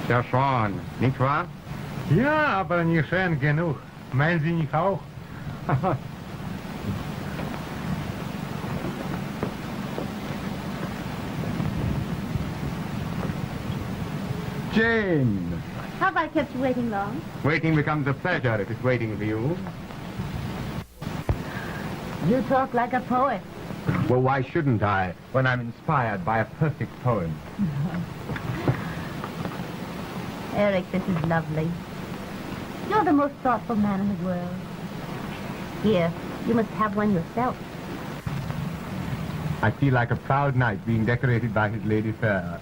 Gershon, nicht wahr? Ja, aber nicht schön genug. Meinen Sie nicht auch? Jane! Have I kept you waiting long? Waiting becomes a pleasure if it's waiting for you. You talk like a poet. Well, why shouldn't I, when I'm inspired by a perfect poem? Eric, this is lovely. You're the most thoughtful man in the world. Here, you must have one yourself. I feel like a proud knight being decorated by his lady fair.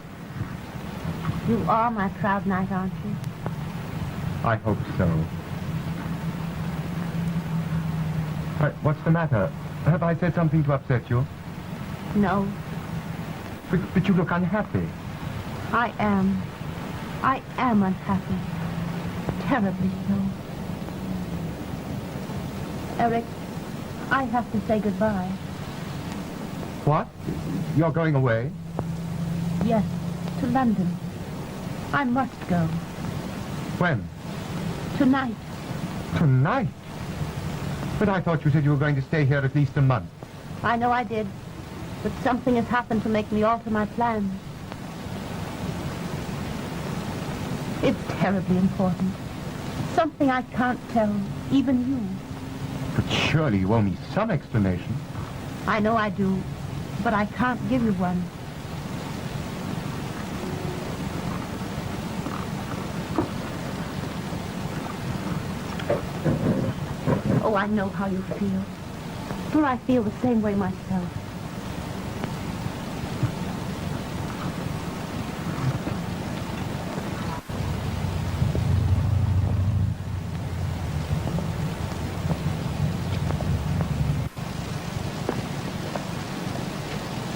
You are my proud knight, aren't you? I hope so. What's the matter? Have I said something to upset you? No, But you look unhappy. I am. I am unhappy. Terribly so. Eric, I have to say goodbye. What? You're going away? Yes, to London. I must go. When? Tonight. Tonight? But I thought you said you were going to stay here at least a month. I know I did. But something has happened to make me alter my plans. It's terribly important. Something I can't tell, even you. But surely you owe me some explanation. I know I do, but I can't give you one. Oh, I know how you feel. For I feel the same way myself.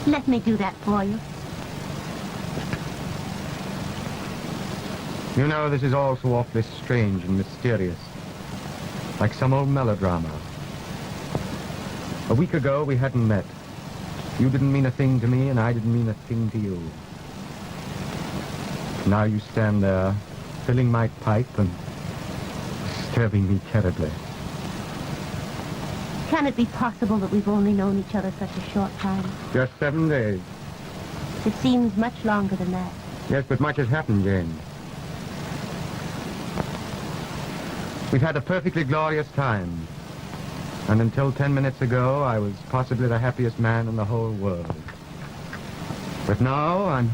Let me do that for you. You know, this is all so awfully strange and mysterious. Like some old melodrama. A week ago, we hadn't met. You didn't mean a thing to me, and I didn't mean a thing to you. Now you stand there, filling my pipe and disturbing me terribly. Can it be possible that we've only known each other such a short time? Just 7 days. It seems much longer than that. Yes, but much has happened, Jane. We've had a perfectly glorious time. And until 10 minutes ago, I was possibly the happiest man in the whole world. But now, I'm...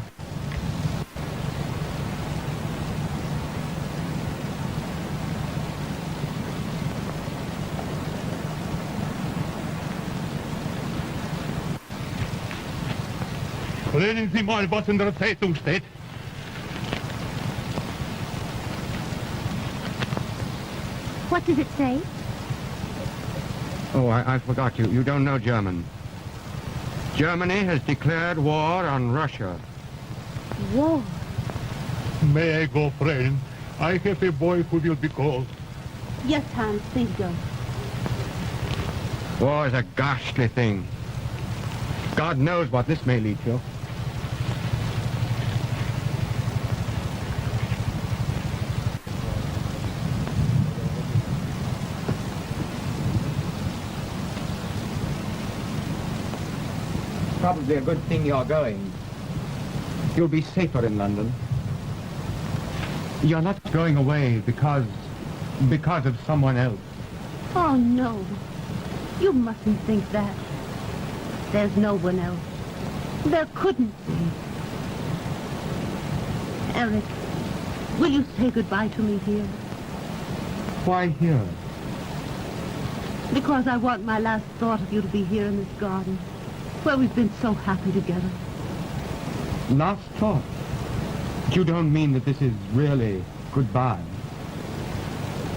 Lesen Sie mal, was in der Zeitung steht. What does it say? Oh, I forgot you. You don't know German. Germany has declared war on Russia. War? May I go, friend? I have a boy who will be called. Yes, Hans, please go. War is a ghastly thing. God knows what this may lead to. Probably a good thing you're going. You'll be safer in London. You're not going away because of someone else. Oh, no. You mustn't think that. There's no one else. There couldn't be. Eric, will you say goodbye to me here? Why here? Because I want my last thought of you to be here in this garden, where we've been so happy together. Last thought. You don't mean that this is really goodbye?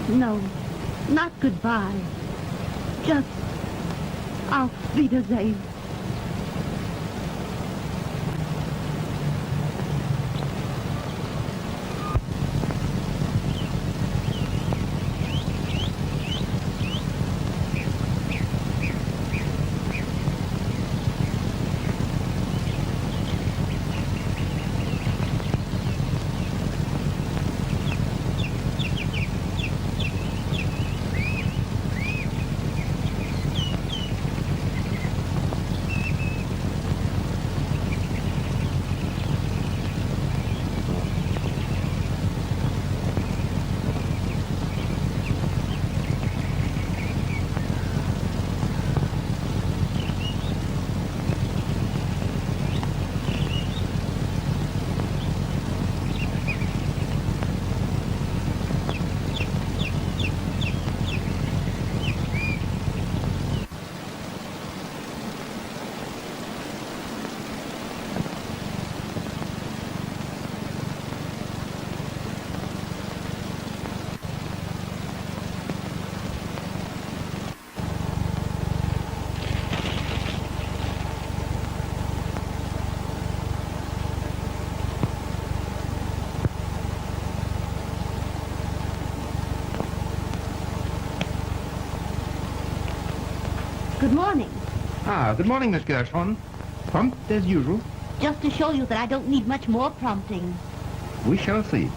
No, not goodbye. Just auf Wiedersehen. Good morning. Ah, good morning, Miss Gershon. Prompt as usual. Just to show you that I don't need much more prompting. We shall see.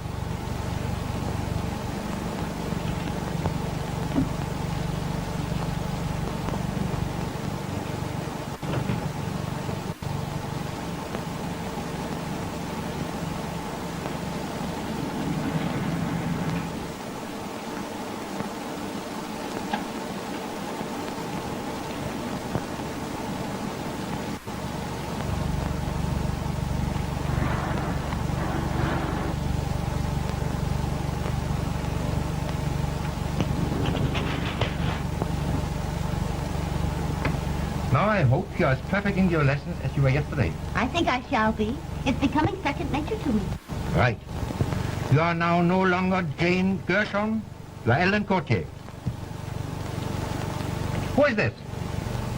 Now I hope you are as perfect in your lessons as you were yesterday. I think I shall be. It's becoming second nature to me. Right. You are now no longer Jane Gershon. You are Ellen Courtier. Who is this?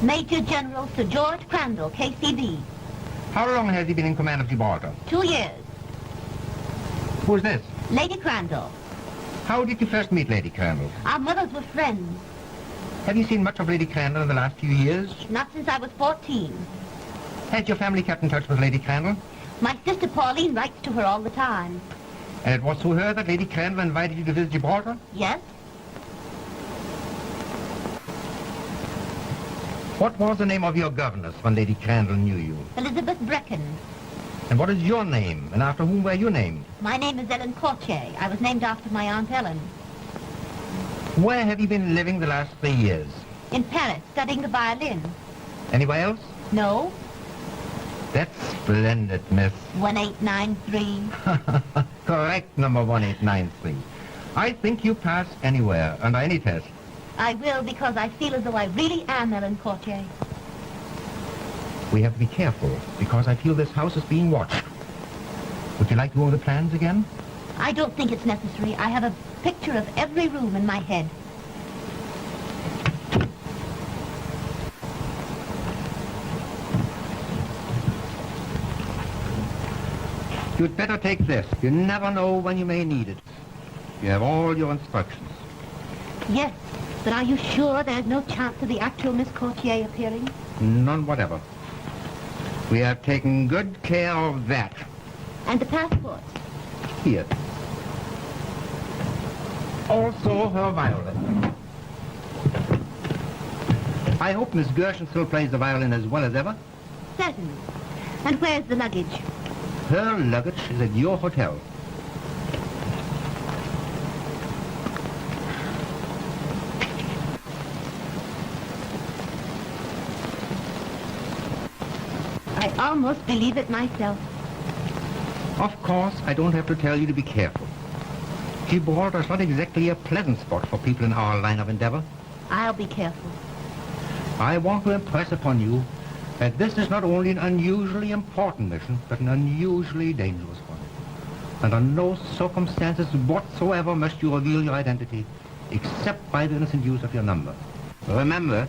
Major General Sir George Crandall, KCB. How long has he been in command of Gibraltar? 2 years. Who is this? Lady Crandall. How did you first meet Lady Crandall? Our mothers were friends. Have you seen much of Lady Crandall in the last few years? Not since I was 14. Has your family kept in touch with Lady Crandall? My sister Pauline writes to her all the time. And it was through her that Lady Crandall invited you to visit Gibraltar? Yes? What was the name of your governess when Lady Crandall knew you? Elizabeth Brecken. And what is your name, and after whom were you named? My name is Ellen Courtier. I was named after my Aunt Ellen. Where have you been living the last 3 years? In Paris, studying the violin. Anywhere else? No? That's splendid, miss. 1893. Correct, number 1893. I think you pass anywhere, under any test. I will because I feel as though I really am Ellen Courtier. We have to be careful, because I feel this house is being watched. Would you like to go over the plans again? I don't think it's necessary. I have a picture of every room in my head. You'd better take this. You never know when you may need it. You have all your instructions. Yes, but are you sure there's no chance of the actual Miss Courtier appearing? None whatever. We have taken good care of that. And the passports? Here. Also her violin. I hope Miss Gershon still plays the violin as well as ever. Certainly. And where's the luggage? Her luggage is at your hotel. I almost believe it myself. Of course, I don't have to tell you to be careful. Gibraltar is not exactly a pleasant spot for people in our line of endeavor. I'll be careful. I want to impress upon you that this is not only an unusually important mission, but an unusually dangerous one. Under no circumstances whatsoever must you reveal your identity, except by the innocent use of your number. Remember,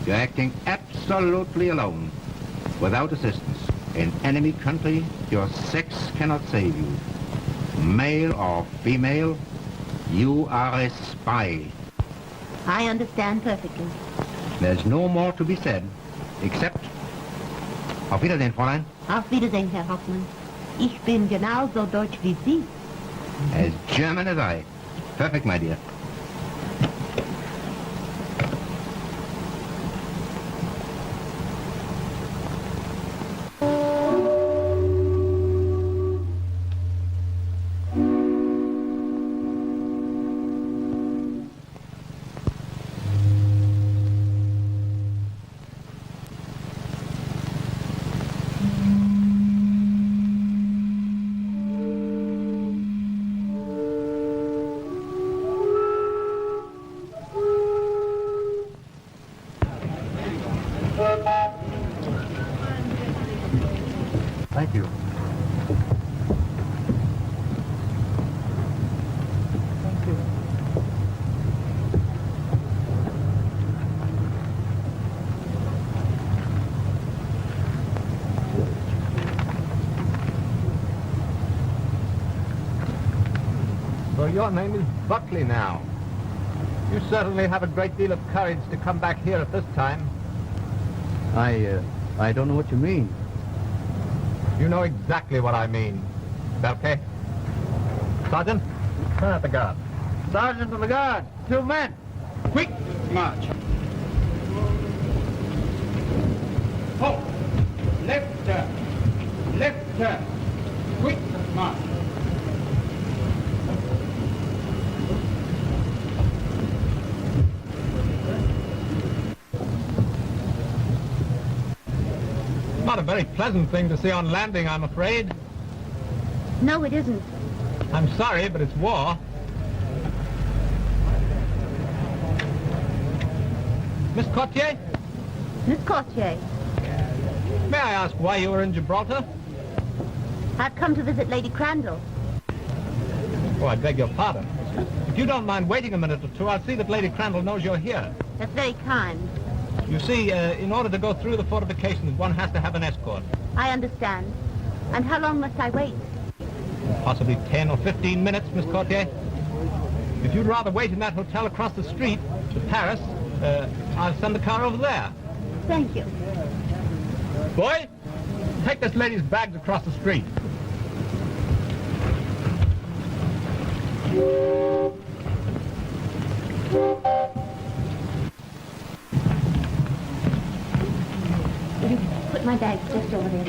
you're acting absolutely alone, without assistance. In enemy country, your sex cannot save you. Male or female, you are a spy. I understand perfectly. There's no more to be said, except... Auf Wiedersehen, Fräulein. Auf Wiedersehen, Herr Hoffmann. Ich bin genauso deutsch wie Sie. As German as I. Perfect, my dear. Thank you. Thank you. So your name is Buckley now. You certainly have a great deal of courage to come back here at this time. I don't know what you mean. You know exactly what I mean. Is that okay? Sergeant, turn out the guard. Sergeant of the guard, 2 men. Quick march. Halt. Left turn. Left turn. Quick march. Not a very pleasant thing to see on landing, I'm afraid. No, it isn't. I'm sorry, but it's war. Miss Courtier, Miss Courtier, may I ask why you were in Gibraltar? I've come to visit Lady Crandall. Oh, I beg your pardon. If you don't mind waiting a minute or two, I'll see that Lady Crandall knows you're here. That's very kind. You see, in order to go through the fortifications, one has to have an escort. I understand. And how long must I wait? Possibly 10 or 15 minutes, Miss Courtier. If you'd rather wait in that hotel across the street to Paris, I'll send the car over there. Thank you. Boy, take this lady's bags across the street. Will you put my bags just over there?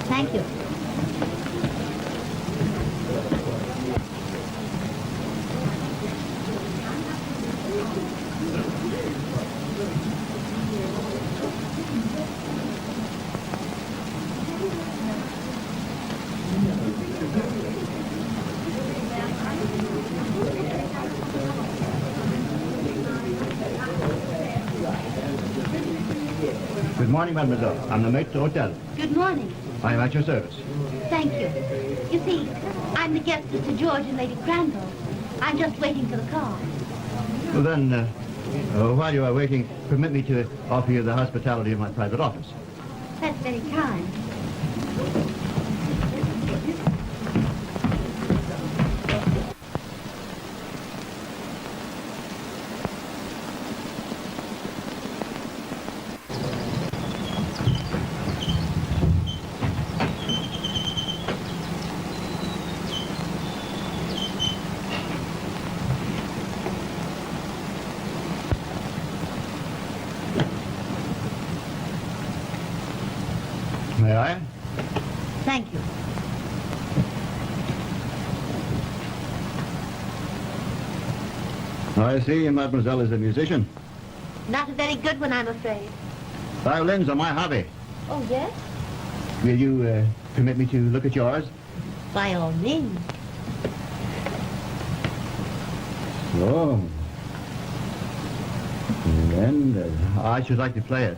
Thank you. Good morning, mademoiselle. I'm the mate of the hotel. Good morning. I am at your service. Thank you. You see, I'm the guest of Sir George and Lady Crandall. I'm just waiting for the car. Well, then, while you are waiting, permit me to offer you the hospitality of my private office. That's very kind. May I? Thank you. I see mademoiselle is a musician. Not a very good one, I'm afraid. Violins are my hobby. Oh, yes? Will you permit me to look at yours? By all means. Oh. And I should like to play it.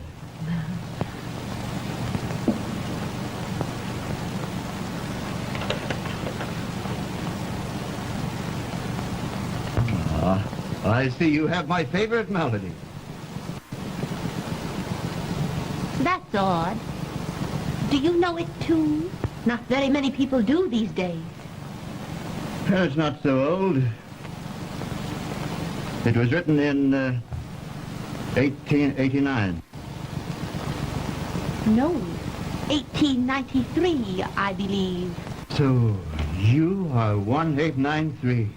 I see you have my favorite melody. That's odd. Do you know it, too? Not very many people do these days. It's not so old. It was written in 1889. No, 1893, I believe. So, you are 1893.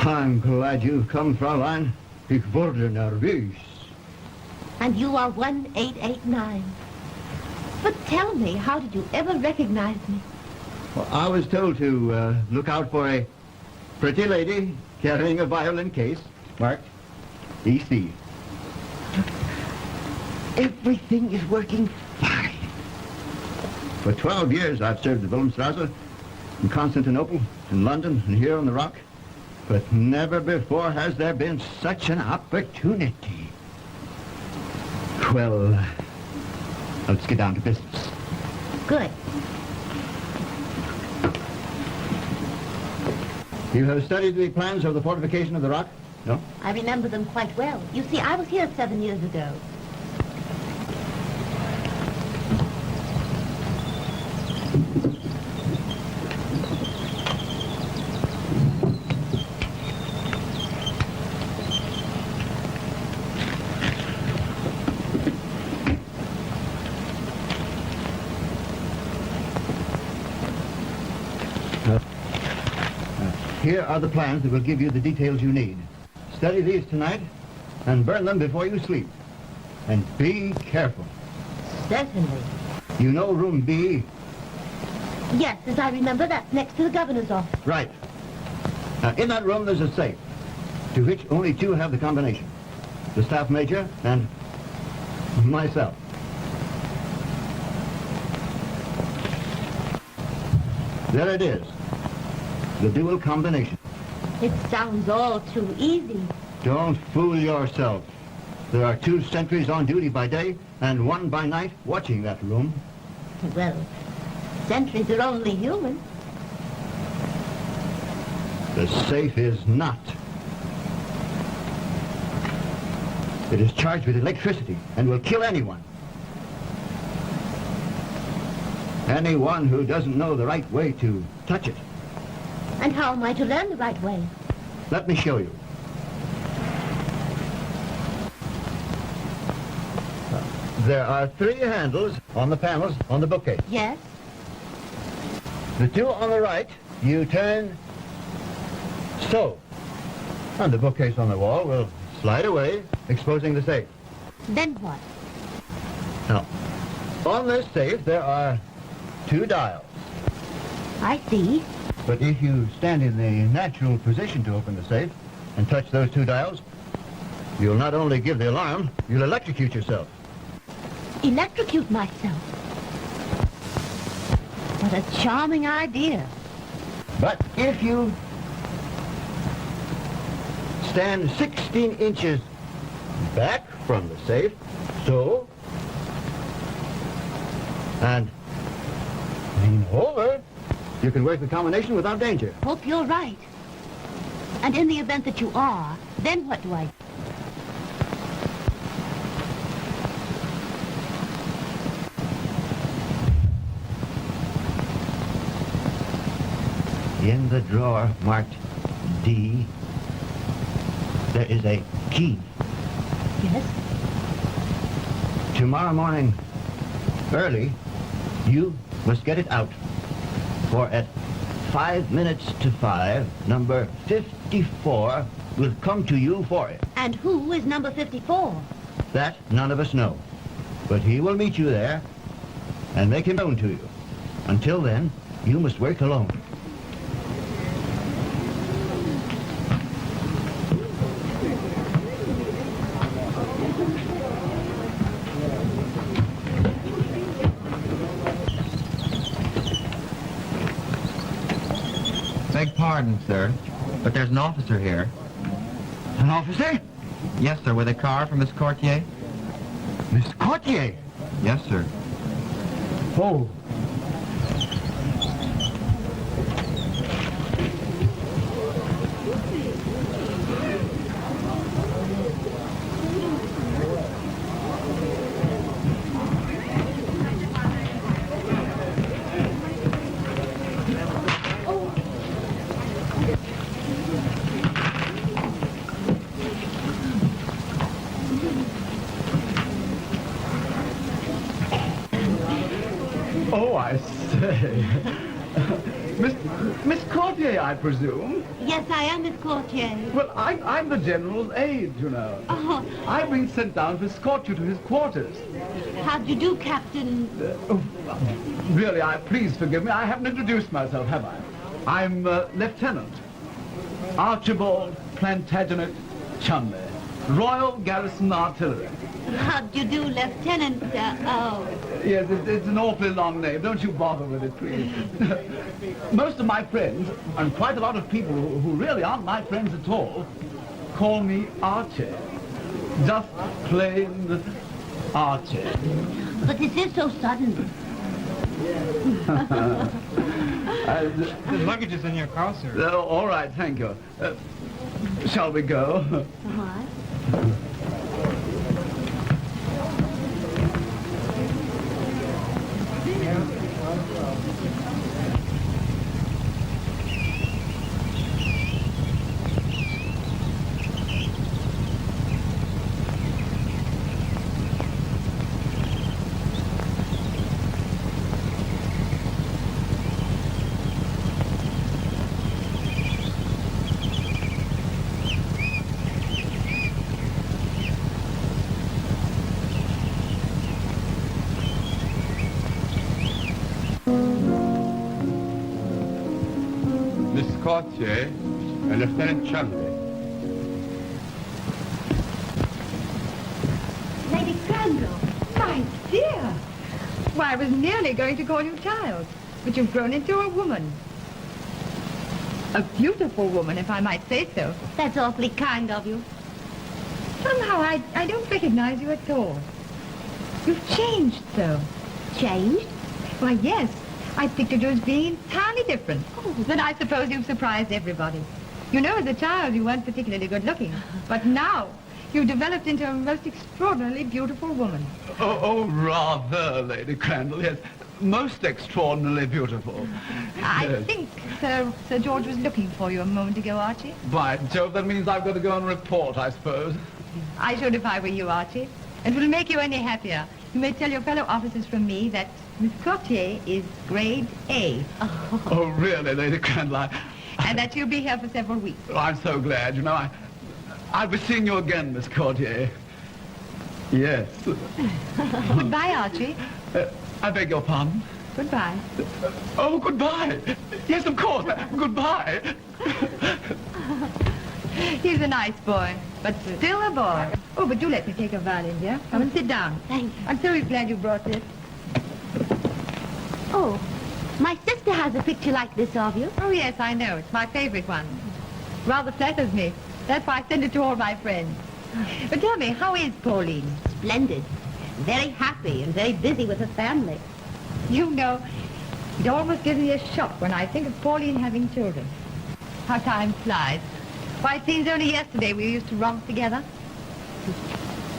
I'm glad you've come, Fraulein. Ich wurde nervös. And you are 1889. But tell me, how did you ever recognize me? Well, I was told to look out for a pretty lady carrying a violin case marked EC. Everything is working fine. For 12 years I've served the Wilhelmstrasse, in Constantinople, in London, and here on the Rock. But never before has there been such an opportunity. Well, let's get down to business. Good. You have studied the plans of the fortification of the Rock? No? I remember them quite well. You see, I was here 7 years ago. Here are the plans that will give you the details you need. Study these tonight and burn them before you sleep. And be careful. Certainly. You know room B? Yes, as I remember, that's next to the governor's office. Right. Now, in that room there's a safe, to which only two have the combination. The staff major and myself. There it is. The dual combination. It sounds all too easy. Don't fool yourself. There are 2 sentries on duty by day and 1 by night watching that room. Well, sentries are only human. The safe is not. It is charged with electricity and will kill anyone. Anyone who doesn't know the right way to touch it. And how am I to learn the right way? Let me show you. There are 3 handles on the panels on the bookcase. Yes? The 2 on the right, you turn so. And the bookcase on the wall will slide away, exposing the safe. Then what? Now, on this safe, there are 2 dials. I see. But if you stand in the natural position to open the safe and touch those 2 dials, you'll not only give the alarm, you'll electrocute yourself. Electrocute myself. What a charming idea. But if you stand 16 inches back from the safe, so, and lean over, you can work the combination without danger. Hope you're right. And in the event that you are, then what do I do? In the drawer marked D, there is a key. Yes? Tomorrow morning, early, you must get it out. For at 5 minutes to 5, number 54 will come to you for it. And who is number 54? That none of us know. But he will meet you there and make him known to you. Until then, you must work alone. Beg pardon, sir, but there's an officer here. An officer? Yes, sir, with a car for Miss Courtier? Miss Courtier? Yes, sir. Oh. Oh, I say. Miss Courtier, I presume? Yes, I am Miss Courtier. Well, I'm the General's aide, you know. Oh, I've been sent down to escort you to his quarters. how do you do, Captain? Really, please forgive me. I haven't introduced myself, have I? I'm Lieutenant Archibald Plantagenet Chumley, Royal Garrison Artillery. How do you do, Lieutenant? Yes, it's an awfully long name. Don't you bother with it, please. Most of my friends, and quite a lot of people who really aren't my friends at all, call me Archie. Just plain Archie. But this is so sudden. The luggage is in your car, sir. Oh, all right, thank you. Shall we go? What? Miss Cartier and Lieutenant Chumley. Lady Crandall, my dear. Why, I was nearly going to call you child, but you've grown into a woman. A beautiful woman, if I might say so. That's awfully kind of you. Somehow, I don't recognize you at all. You've changed so. Changed? Why, yes. I pictured you as being entirely different. Oh, then I suppose you've surprised everybody. You know, as a child, you weren't particularly good-looking. But now, you've developed into a most extraordinarily beautiful woman. Oh, rather, Lady Crandall, yes. Most extraordinarily beautiful. I Yes. think Sir George was looking for you a moment ago, Archie. By Jove, that means I've got to go and report, I suppose. I should if I were you, Archie. It will make you any happier. You may tell your fellow officers from me that Miss Courtier is grade A. Oh, really, Lady Crandall? And that you'll be here for several weeks. I'm so glad. You know, I'll be seeing you again, Miss Courtier. Yes. Goodbye, Archie. I beg your pardon? Goodbye. Oh, goodbye. Yes, of course. Goodbye. He's a nice boy, but still a boy. Oh, but do let me take a violin, dear. Come and sit down. Thank you. I'm so glad you brought this. Oh, my sister has a picture like this of you. Oh, yes, I know. It's my favorite one. Rather flatters me. That's why I send it to all my friends. But tell me, how is Pauline? Splendid. Very happy and very busy with her family. You know, it almost gives me a shock when I think of Pauline having children. How time flies. Why, it seems only yesterday we used to romp together.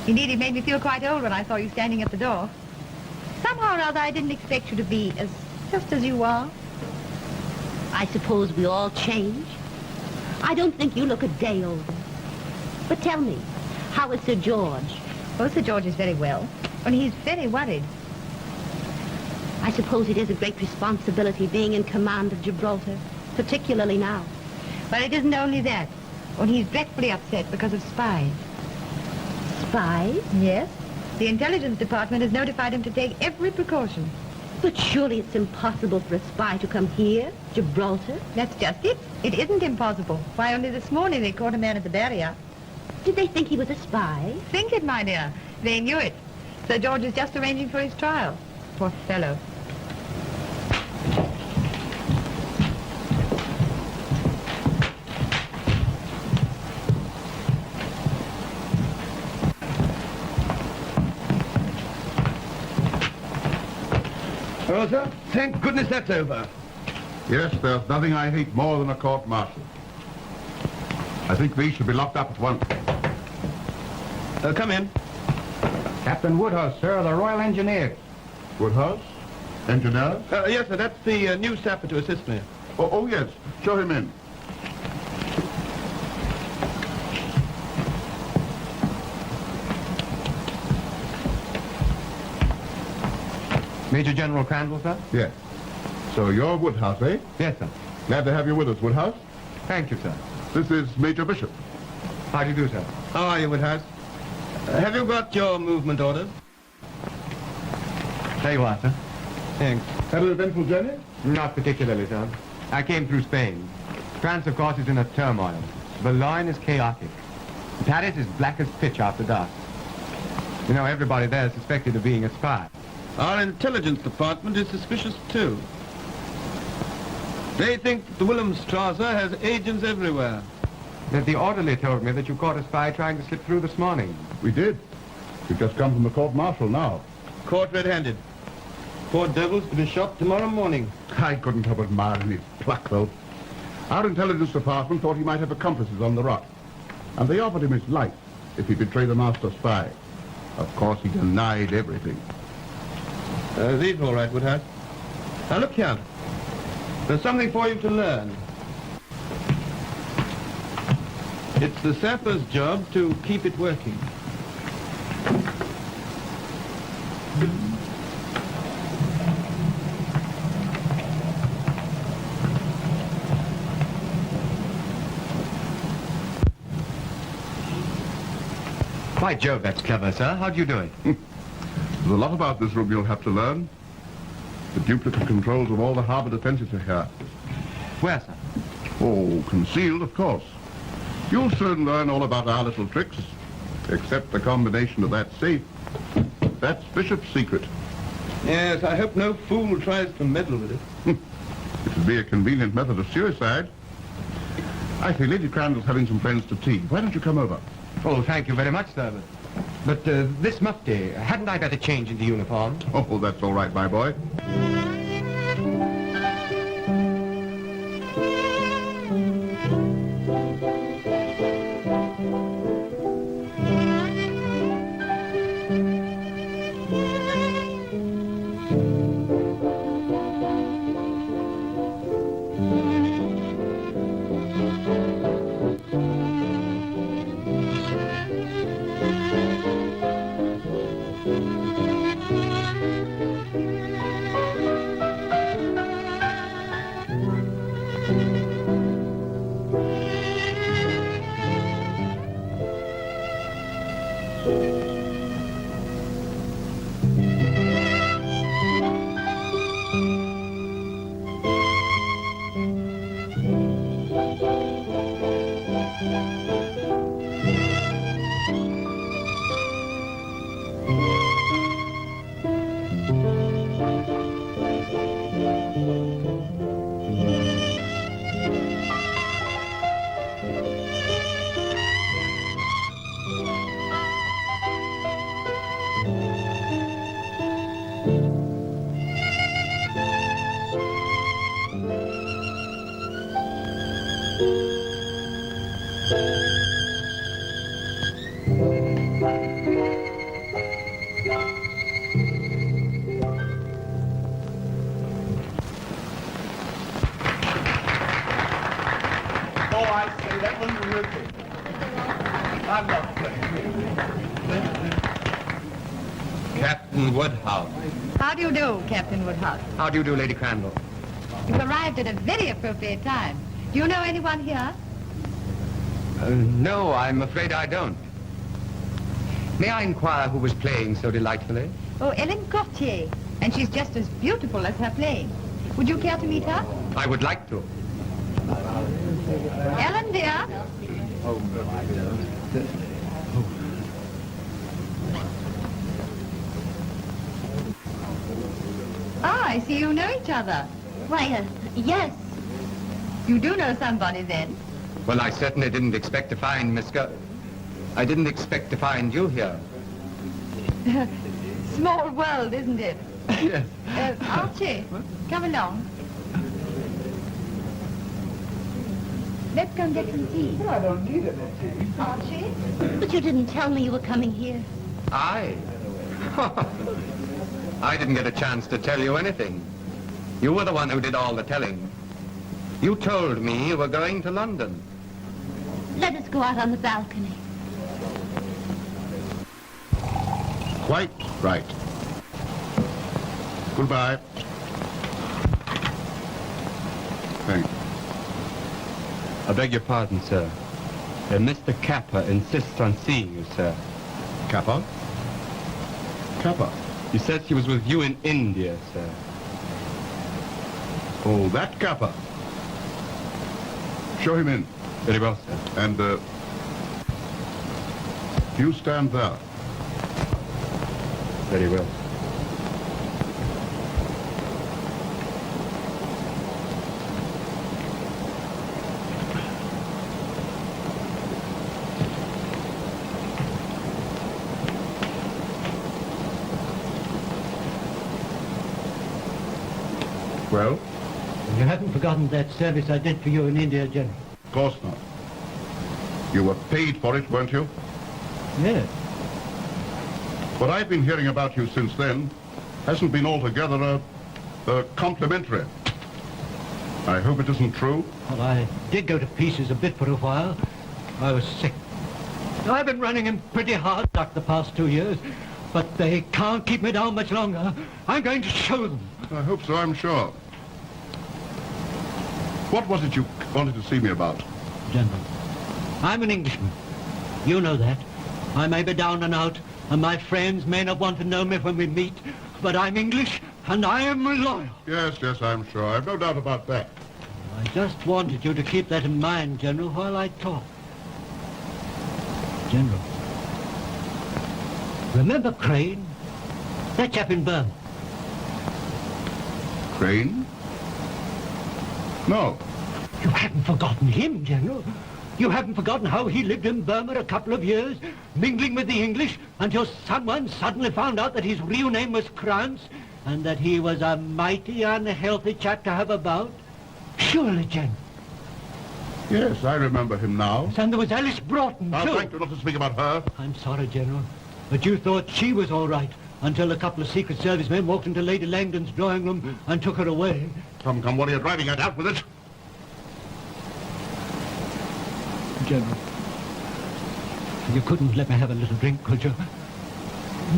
Indeed, it made me feel quite old when I saw you standing at the door. Somehow or other, I didn't expect you to be just as you are. I suppose we all change. I don't think you look a day older. But tell me, how is Sir George? Oh, Sir George is very well, and he's very worried. I suppose it is a great responsibility being in command of Gibraltar, particularly now. But it isn't only that. Well, he's dreadfully upset because of spies. Spies? Yes. The intelligence department has notified him to take every precaution. But surely it's impossible for a spy to come here, Gibraltar. That's just it. It isn't impossible. Why, only this morning they caught a man at the barrier. Did they think he was a spy? Think it, my dear. They knew it. Sir George is just arranging for his trial. Poor fellow. Well, sir, thank goodness that's over. Yes, there's nothing I hate more than a court-martial. I think these should be locked up at once. Come in. Captain Woodhouse, sir, of the Royal Engineers. Woodhouse? Engineers? Yes, sir, that's the new sapper to assist me. Oh, yes. Show him in. Major General Crandall, sir? Yes. So you're Woodhouse, eh? Yes, sir. Glad to have you with us, Woodhouse. Thank you, sir. This is Major Bishop. How do you do, sir? How are you, Woodhouse? Have you got your movement orders? There you are, sir. Thanks. Had an eventful journey? Not particularly, sir. I came through Spain. France, of course, is in a turmoil. Boulogne is chaotic. Paris is black as pitch after dark. You know, everybody there is suspected of being a spy. Our intelligence department is suspicious, too. They think the Wilhelmstrasse has agents everywhere. That the orderly told me that you caught a spy trying to slip through this morning. We did. We've just come from the court-martial now. Caught red-handed. Poor devil's to be shot tomorrow morning. I couldn't help admiring his pluck, though. Our intelligence department thought he might have accomplices on the rock. And they offered him his life if he betrayed the master spy. Of course, he denied everything. These all right, Woodhouse. Now, look here. There's something for you to learn. It's the sapper's job to keep it working. By Jove, that's clever, sir. How do you do it? There's a lot about this room you'll have to learn. The duplicate controls of all the harbor defenses are here. Where, sir? Oh, concealed, of course. You'll soon learn all about our little tricks, except the combination of that safe. That's Bishop's secret. Yes, I hope no fool tries to meddle with it. It would be a convenient method of suicide. I see Lady Crandall's having some friends to tea. Why don't you come over? Oh, thank you very much, sir. But this mufti, hadn't I better change into uniform? Oh, that's all right, my boy. Oh, I say, that was terrific. I love playing. Captain Woodhouse. How do you do, Captain Woodhouse? How do you do, Lady Crandall? You've arrived at a very appropriate time. Do you know anyone here? No, I'm afraid I don't. May I inquire who was playing so delightfully? Oh, Ellen Courtier. And she's just as beautiful as her playing. Would you care to meet her? I would like to. Ellen, dear? Ah, I see you know each other. Why, yes. You do know somebody then? Well, I certainly didn't expect to find I didn't expect to find you here. Small world, isn't it? Yes. Archie, come along. Let's go and get some tea. I don't need any tea. Archie? But you didn't tell me you were coming here. I didn't get a chance to tell you anything. You were the one who did all the telling. You told me you were going to London. Let us go out on the balcony. Quite right. Goodbye. Thanks. I beg your pardon, sir. Mr. Kappa insists on seeing you, sir. Kappa? Kappa? He says he was with you in India, sir. Oh, that Kappa. Show him in. Very well, sir. And, you stand there. Very well. Well? You haven't forgotten that service I did for you in India, General? Of course not. You were paid for it, weren't you? Yes. What I've been hearing about you since then hasn't been altogether complimentary. I hope it isn't true. Well, I did go to pieces a bit for a while. I was sick. I've been running him pretty hard like the past 2 years, but they can't keep me down much longer. I'm going to show them. I hope so, I'm sure. What was it you wanted to see me about? General, I'm an Englishman. You know that. I may be down and out, and my friends may not want to know me when we meet, but I'm English, and I am loyal. Yes, I'm sure. I've no doubt about that. I just wanted you to keep that in mind, General, while I talk. General, remember Crane? That chap in Burma. Crane? No. You haven't forgotten him, General. You haven't forgotten how he lived in Burma a couple of years, mingling with the English, until someone suddenly found out that his real name was Krantz, and that he was a mighty unhealthy chap to have about? Surely, General. Yes, I remember him now. And there was Alice Broughton, I'll too. thank you not to speak about her. I'm sorry, General, but you thought she was all right until a couple of Secret Service men walked into Lady Langdon's drawing room and took her away. Come, what are you driving at? Out with it. General, you couldn't let me have a little drink, could you?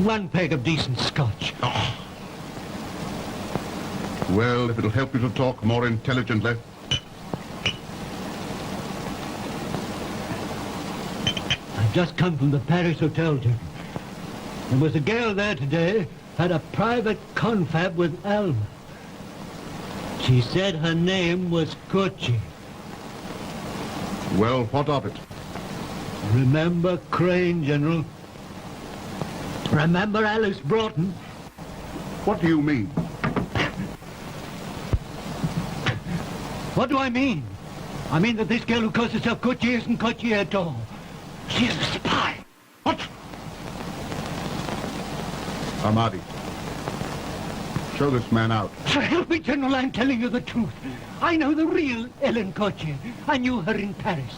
One peg of decent scotch. Oh. Well, if it'll help you to talk more intelligently. I've just come from the Paris Hotel, General. There was a girl there today, had a private confab with Alma. She said her name was Kochi. Well, what of it? Remember Crane, General? Remember Alice Broughton? What do you mean? What do I mean? I mean that this girl who calls herself Kochi isn't Kochi at all. She is a spy. What? Ahmadi, show this man out. So help me, General, I'm telling you the truth. I know the real Ellen Kochi. I knew her in Paris.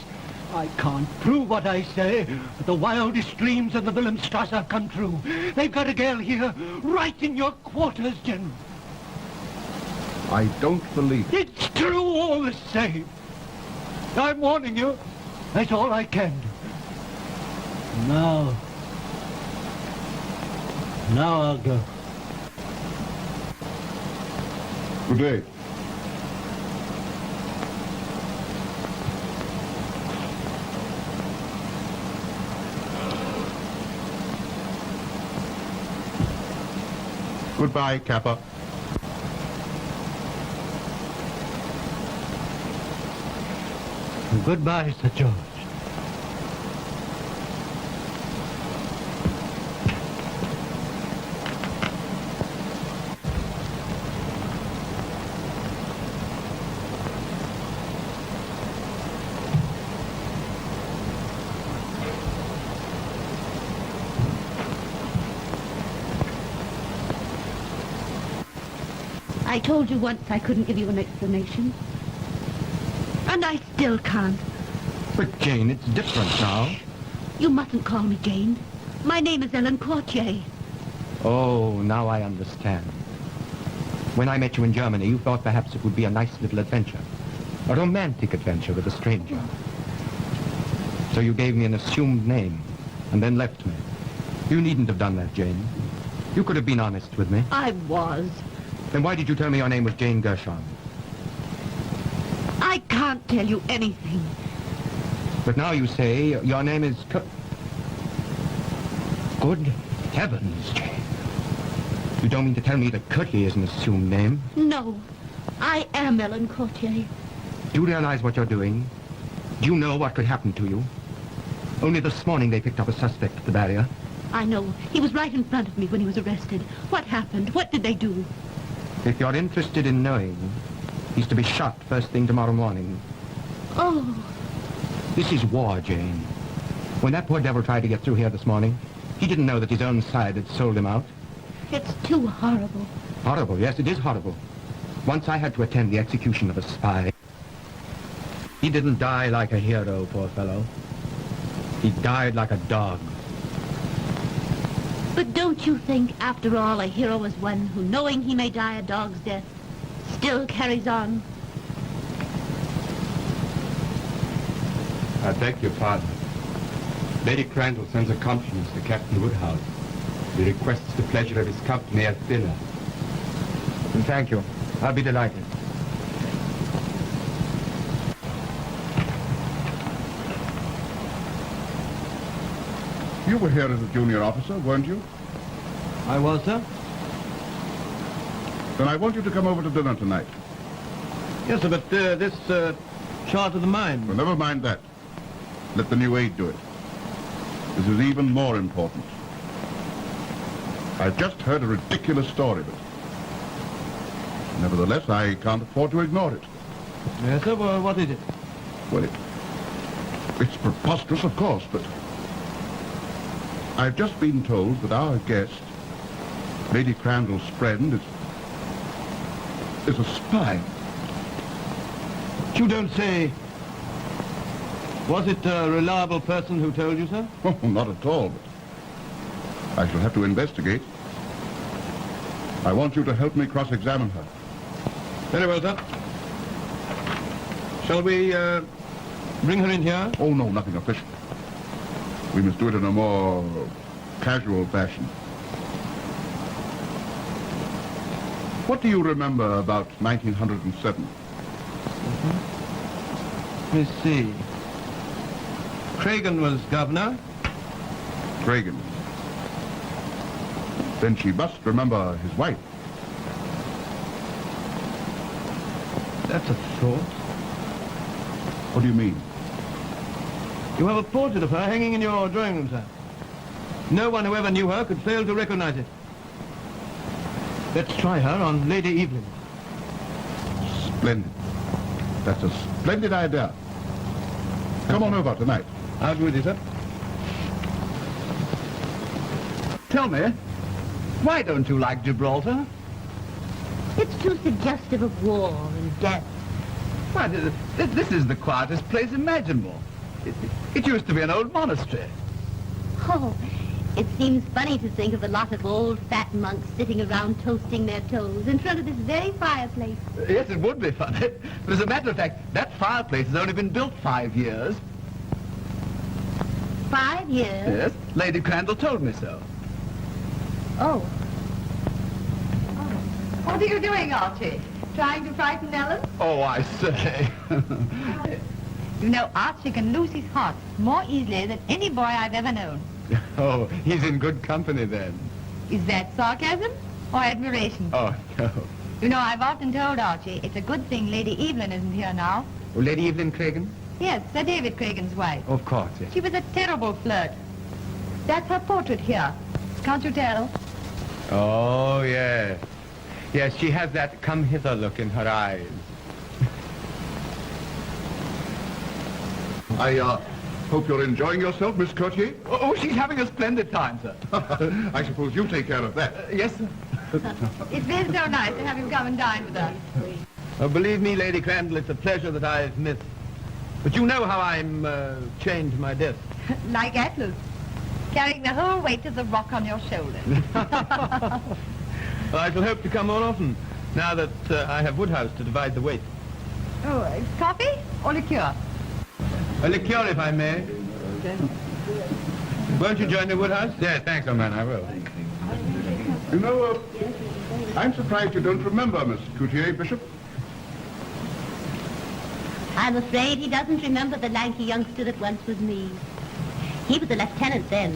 I can't prove what I say, but the wildest dreams of the Wilhelmstrasse have come true. They've got a girl here, right in your quarters, General. I don't believe it. It's true all the same. I'm warning you. That's all I can do. Now I'll go. Good day. Goodbye, Kappa. Goodbye, Sir George. I told you once I couldn't give you an explanation. And I still can't. But, Jane, it's different now. You mustn't call me Jane. My name is Ellen Courtier. Oh, now I understand. When I met you in Germany, you thought perhaps it would be a nice little adventure. A romantic adventure with a stranger. So you gave me an assumed name, and then left me. You needn't have done that, Jane. You could have been honest with me. I was. Then why did you tell me your name was Jane Gershon? I can't tell you anything. But now you say your name is... Good heavens, Jane. You don't mean to tell me that Curtly is an assumed name? No. I am Ellen Courtier. Do you realize what you're doing? Do you know what could happen to you? Only this morning they picked up a suspect at the barrier. I know. He was right in front of me when he was arrested. What happened? What did they do? If you're interested in knowing, he's to be shot first thing tomorrow morning. Oh. This is war, Jane. When that poor devil tried to get through here this morning, he didn't know that his own side had sold him out. It's too horrible. Horrible, yes, it is horrible. Once I had to attend the execution of a spy. He didn't die like a hero, poor fellow. He died like a dog. But don't you think, after all, a hero is one who, knowing he may die a dog's death, still carries on? I beg your pardon. Lady Crandall sends a compliment to Captain Woodhouse. He requests the pleasure of his company at dinner. Thank you. I'll be delighted. You were here as a junior officer, weren't you? I was, sir. Then I want you to come over to dinner tonight. Yes, sir, but this chart of the mine... Well, never mind that. Let the new aide do it. This is even more important. I've just heard a ridiculous story, but nevertheless, I can't afford to ignore it. Yes, sir, well, what is it? Well, it's preposterous, of course, but I've just been told that our guest, Lady Crandall's friend, is a spy. You don't say... Was it a reliable person who told you, sir? Oh, not at all, but I shall have to investigate. I want you to help me cross-examine her. Very well, sir. Shall we bring her in here? Oh, no, nothing official. We must do it in a more casual fashion. What do you remember about 1907? Let me see. Cragen was governor. Cragen. Then she must remember his wife. That's a thought. What do you mean? You have a portrait of her hanging in your drawing room, sir. No one who ever knew her could fail to recognize it. Let's try her on Lady Evelyn. Splendid. That's a splendid idea. Come on over tonight. Out with you, sir. Tell me, why don't you like Gibraltar? It's too suggestive of war and death. Why, this is the quietest place imaginable. It used to be an old monastery. Oh, it seems funny to think of a lot of old fat monks sitting around toasting their toes in front of this very fireplace. Yes, it would be funny. But as a matter of fact, that fireplace has only been built 5 years. 5 years? Yes, Lady Crandall told me so. Oh. What are you doing, Archie? Trying to frighten Ellen? Oh, I say. You know, Archie can lose his heart more easily than any boy I've ever known. Oh, he's in good company then. Is that sarcasm or admiration? Oh, no. You know, I've often told Archie it's a good thing Lady Evelyn isn't here now. Oh, Lady Evelyn Cragen? Yes, Sir David Cragen's wife. Of course, yes. She was a terrible flirt. That's her portrait here. Can't you tell? Oh, yes. Yes, she has that come-hither look in her eyes. I hope you're enjoying yourself, Miss Courtier. Oh, she's having a splendid time, sir. I suppose you take care of that. Yes, sir. It's been so nice to have you come and dine with us. Oh, believe me, Lady Crandall, it's a pleasure that I've missed. But you know how I'm chained to my desk. Like Atlas, carrying the whole weight of the rock on your shoulders. Well, I shall hope to come more often, now that I have Woodhouse to divide the weight. Oh, coffee or liqueur? A liqueur, if I may. Won't you join me, Woodhouse? Yes, thanks, old man, I will. You know, I'm surprised you don't remember Miss Courtier, Bishop. I'm afraid he doesn't remember the lanky youngster that once was me. He was a lieutenant then,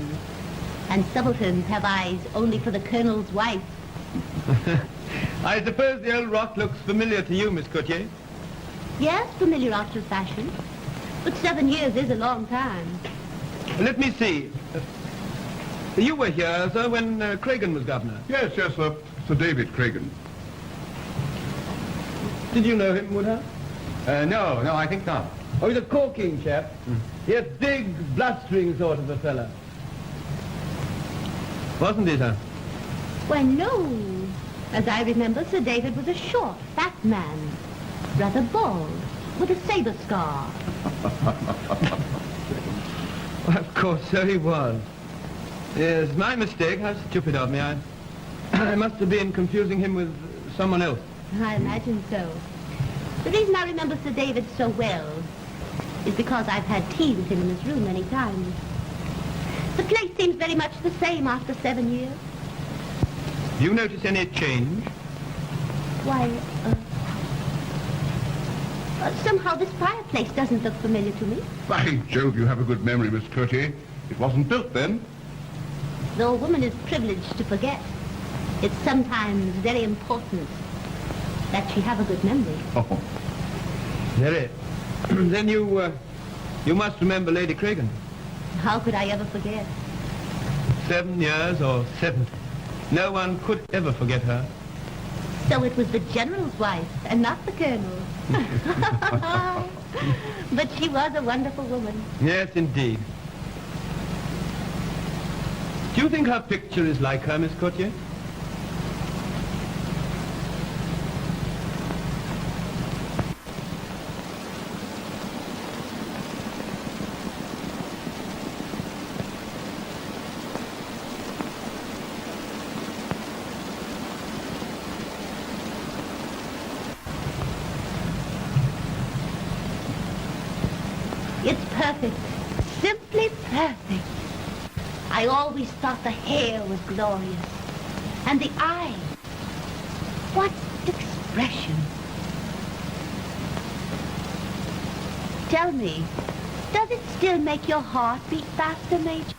and subalterns have eyes only for the colonel's wife. I suppose the old rock looks familiar to you, Miss Courtier. Yes, familiar after a fashion, but 7 years is a long time. Let me see. You were here, sir, when Cragen was governor. Yes, Sir David Cragen. Did you know him, Woodhouse? No, I think not. Oh, he's a corking chap. Yes, big, blustering sort of a fella. Wasn't he, sir? Why, no. As I remember, Sir David was a short, fat man, rather bald, with a saber scar. Well, of course, so he was. Yes, my mistake. How stupid of me. I must have been confusing him with someone else. I imagine so. The reason I remember Sir David so well is because I've had tea with him in his room many times. The place seems very much the same after 7 years. Do you notice any change? Why, somehow this fireplace doesn't look familiar to me. By Jove, you have a good memory, Miss Courtier. It wasn't built then. Though a woman is privileged to forget, it's sometimes very important that she have a good memory. Oh, Very. Then you must remember Lady Cragen. How could I ever forget? 7 years or 70. No one could ever forget her. So it was the general's wife and not the colonel. But she was a wonderful woman. Yes, indeed. Do you think her picture is like her, Miss Courtier? It's perfect. Simply perfect. I always thought the hair was glorious. And the eyes. What expression. Tell me, does it still make your heart beat faster, Major?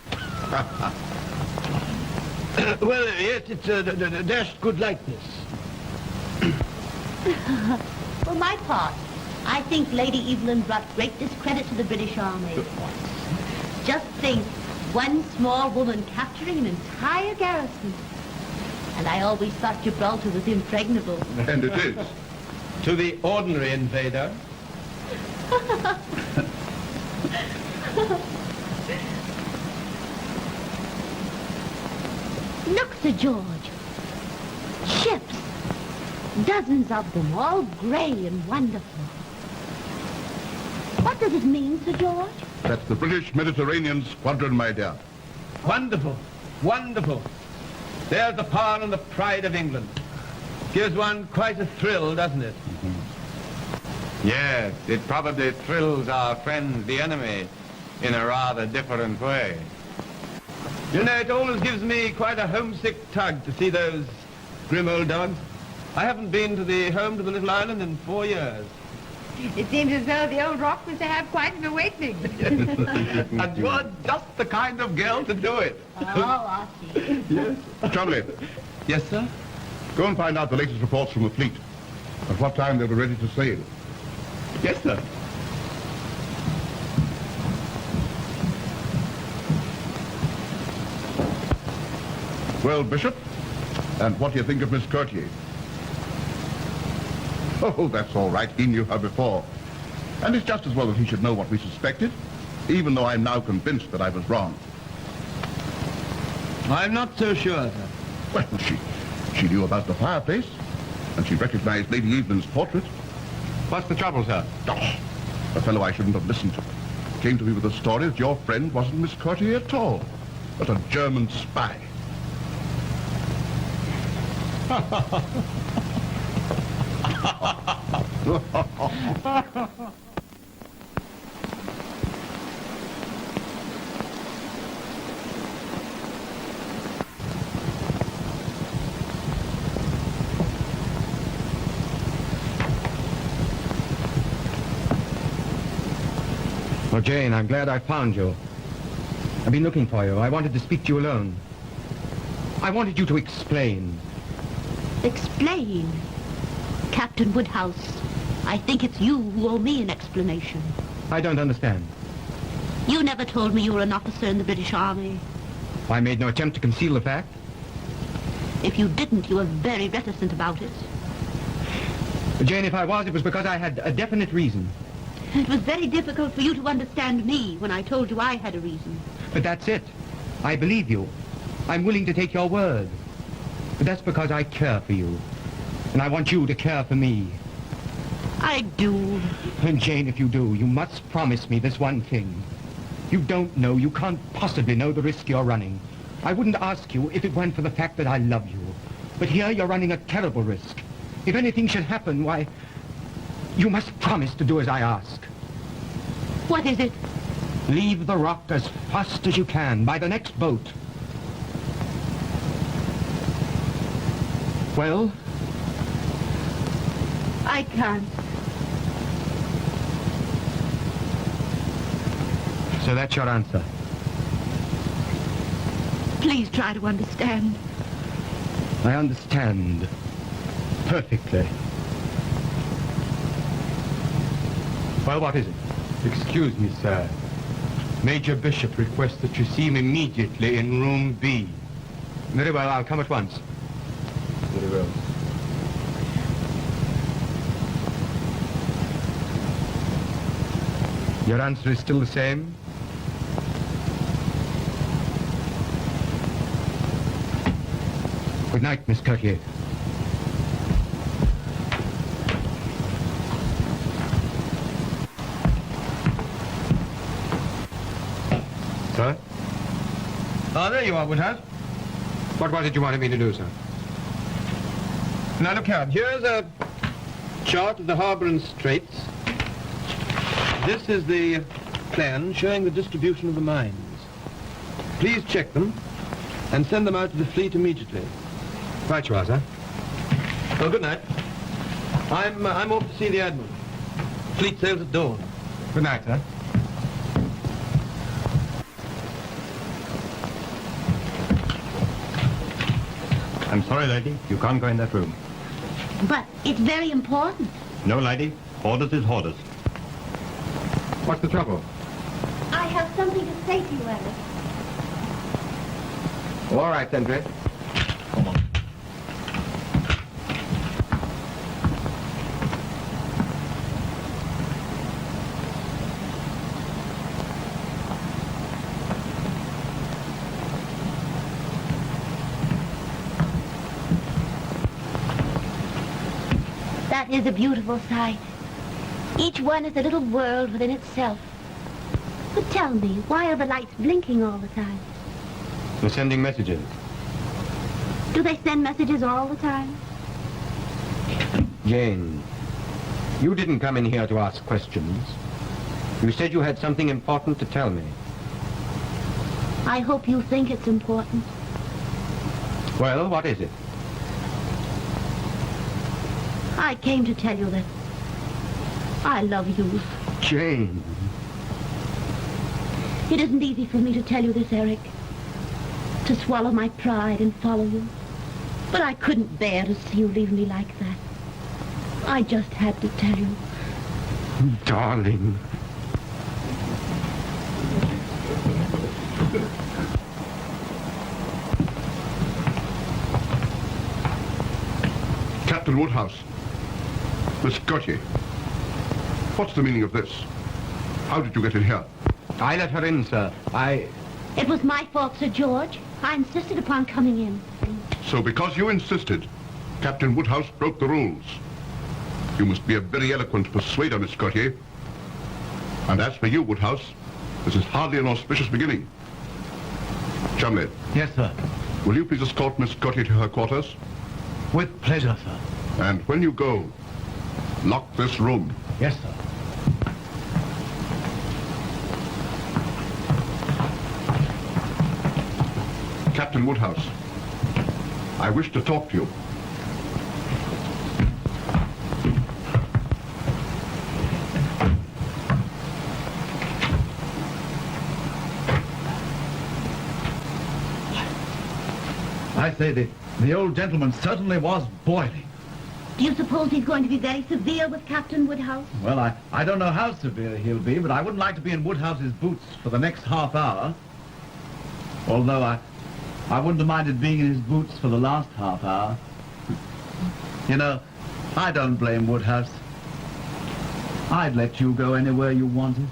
Well, yes, it's a dashed good likeness. For my part, I think Lady Evelyn brought great discredit to the British Army. Just think, one small woman capturing an entire garrison. And I always thought Gibraltar was impregnable. And it is. To the ordinary invader. Look, Sir George. Ships. Dozens of them, all grey and wonderful. What does it mean, Sir George? That's the British Mediterranean Squadron, my dear. Wonderful. Wonderful. There's the power and the pride of England. Gives one quite a thrill, doesn't it? Yes, it probably thrills our friends, the enemy, in a rather different way. You know, it always gives me quite a homesick tug to see those grim old dogs. I haven't been to the home to the little island in 4 years. It seems as though the old rock was to have quite an awakening. And you're just the kind of girl to do it. Oh, Archie. Yes. Chumley, Yes, sir? go and find out the latest reports from the fleet. At what time they were ready to sail. Yes, sir. Well, Bishop, and what do you think of Miss Courtier? Oh, that's all right. He knew her before. And it's just as well that he should know what we suspected, even though I'm now convinced that I was wrong. I'm not so sure, sir. Well, she knew about the fireplace, and she recognized Lady Evelyn's portrait. What's the trouble, sir? Oh, a fellow I shouldn't have listened to. Came to me with a story that your friend wasn't Miss Courtier at all, but a German spy. Well, Jane, I'm glad I found you. I've been looking for you. I wanted to speak to you alone. I wanted you to explain. Explain. Captain Woodhouse, I think it's you who owe me an explanation. I don't understand. You never told me you were an officer in the British Army. I made no attempt to conceal the fact. If you didn't, you were very reticent about it. Jane, if I was, it was because I had a definite reason. It was very difficult for you to understand me when I told you I had a reason. But that's it. I believe you. I'm willing to take your word. But that's because I care for you. And I want you to care for me. I do. And Jane, if you do, you must promise me this one thing. You don't know, you can't possibly know the risk you're running. I wouldn't ask you if it weren't for the fact that I love you. But here you're running a terrible risk. If anything should happen, why, you must promise to do as I ask. What is it? Leave the rock as fast as you can, by the next boat. Well? I can't. So that's your answer. Please try to understand. I understand. Perfectly. Well, what is it? Excuse me, sir. Major Bishop requests that you see him immediately in room B. Very well, I'll come at once. Very well. Your answer is still the same? Good night, Miss Cartier. Sir? Ah, there you are, Woodhouse. What was it you wanted me to do, sir? Now, look here. Here's a chart of the harbour and straits. This is the plan showing the distribution of the mines. Please check them and send them out to the fleet immediately. Right you are, sir. Well, good night. I'm off to see the Admiral. Fleet sails at dawn. Good night, sir. I'm sorry, lady. You can't go in that room. But it's very important. No, lady. Orders is orders. What's the trouble? I have something to say to you, Eric. All right, then, Brett. Come on. That is a beautiful sight. Each one is a little world within itself. But tell me, why are the lights blinking all the time? We're sending messages. Do they send messages all the time? Jane, you didn't come in here to ask questions. You said you had something important to tell me. I hope you think it's important. Well, what is it? I came to tell you that I love you. Jane. It isn't easy for me to tell you this, Eric. To swallow my pride and follow you. But I couldn't bear to see you leave me like that. I just had to tell you. Darling. Captain Woodhouse. Miss Gautier. What's the meaning of this? How did you get in here? I let her in, sir. It was my fault, Sir George. I insisted upon coming in. So because you insisted, Captain Woodhouse broke the rules. You must be a very eloquent persuader, Miss Gautier. And as for you, Woodhouse, this is hardly an auspicious beginning. Chumley, Yes, sir. will you please escort Miss Gautier to her quarters? With pleasure, sir. And when you go, lock this room. Yes, sir. Captain Woodhouse, I wish to talk to you. I say the old gentleman certainly was boiling. Do you suppose he's going to be very severe with Captain Woodhouse? Well, I don't know how severe he'll be, but I wouldn't like to be in Woodhouse's boots for the next half hour. Although I wouldn't have minded being in his boots for the last half hour. You know, I don't blame Woodhouse. I'd let you go anywhere you wanted.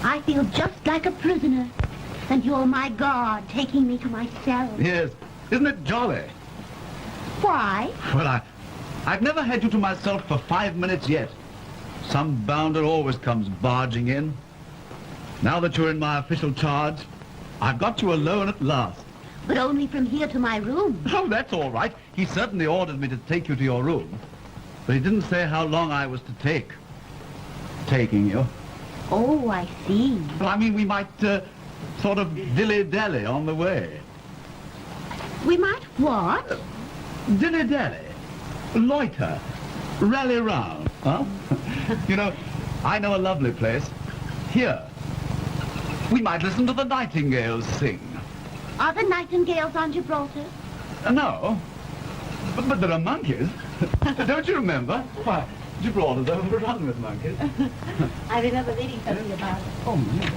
I feel just like a prisoner. And you're my guard, taking me to my cell. Yes, isn't it jolly? Why? Well, I've never had you to myself for 5 minutes yet. Some bounder always comes barging in. Now that you're in my official charge, I've got you alone at last. But only from here to my room. Oh, that's all right. He certainly ordered me to take you to your room. But he didn't say how long I was to take taking you. Oh, I see. Well, I mean, we might sort of dilly-dally on the way. We might what? Dilly-dally. Loiter. Rally round. Huh? You know, I know a lovely place. Here. We might listen to the nightingales sing. Are the nightingales on Gibraltar? No. But there are monkeys. Don't you remember? Why, Gibraltar's overrun with monkeys. I remember reading something about it. Oh, yeah.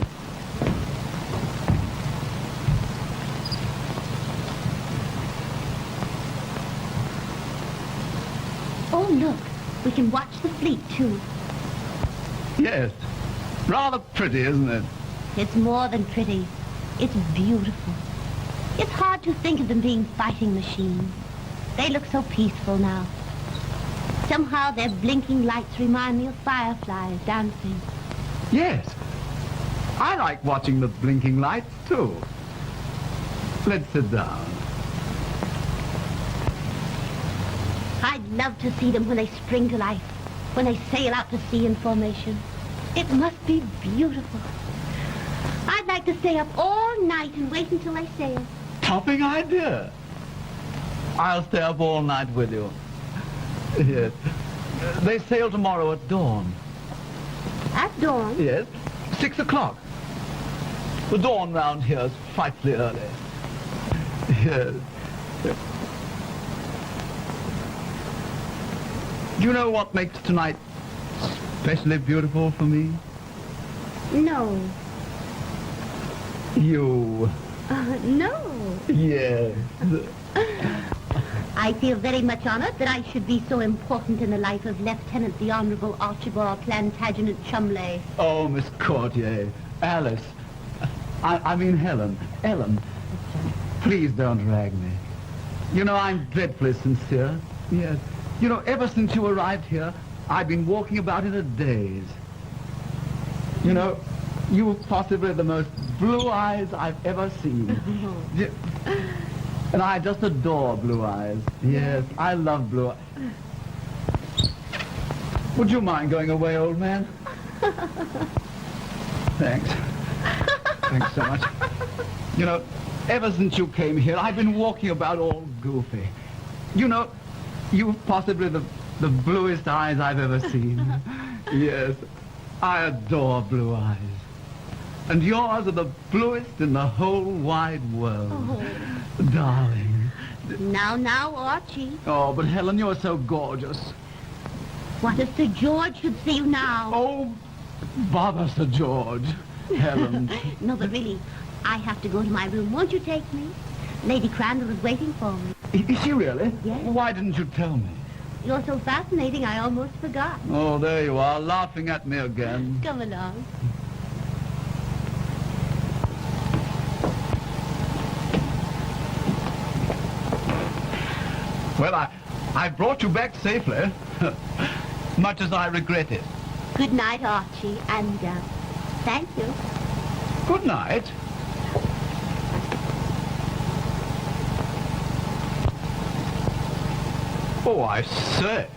Oh, look. We can watch the fleet, too. Yes. Rather pretty, isn't it? It's more than pretty. It's beautiful. It's hard to think of them being fighting machines. They look so peaceful now. Somehow their blinking lights remind me of fireflies dancing. Yes. I like watching the blinking lights, too. Let's sit down. I'd love to see them when they spring to life, when they sail out to sea in formation. It must be beautiful. I'd like to stay up all night and wait until they sail. Topping idea. I'll stay up all night with you. Yes. They sail tomorrow at dawn. At dawn? Yes. 6 o'clock. The dawn round here is frightfully early. Yes. Do you know what makes tonight especially beautiful for me? No. You. No. Yes. I feel very much honored that I should be so important in the life of Lieutenant the Honorable Archibald Plantagenet Chumley. Oh, Miss Courtier. Alice. I mean Helen. Ellen. Please don't rag me. You know, I'm dreadfully sincere. Yes. You know, ever since you arrived here, I've been walking about in a daze. You know, you're possibly the most blue eyes I've ever seen. And I just adore blue eyes. Yes, I love blue eyes. Would you mind going away, old man? Thanks. Thanks so much. You know, ever since you came here, I've been walking about all goofy. You know, you've possibly the bluest eyes I've ever seen. Yes, I adore blue eyes. And yours are the bluest in the whole wide world. Oh. Darling. Now, Archie. Oh, but Helen, you're so gorgeous. What if Sir George should see you now? Oh, bother Sir George. Helen. No, but really, I have to go to my room. Won't you take me? Lady Crandall is waiting for me. Is she really? Yes. Why didn't you tell me? You're so fascinating, I almost forgot. Oh, there you are, laughing at me again. Come along. Well, I brought you back safely, much as I regret it. Good night, Archie, and thank you. Good night. Oh, I say.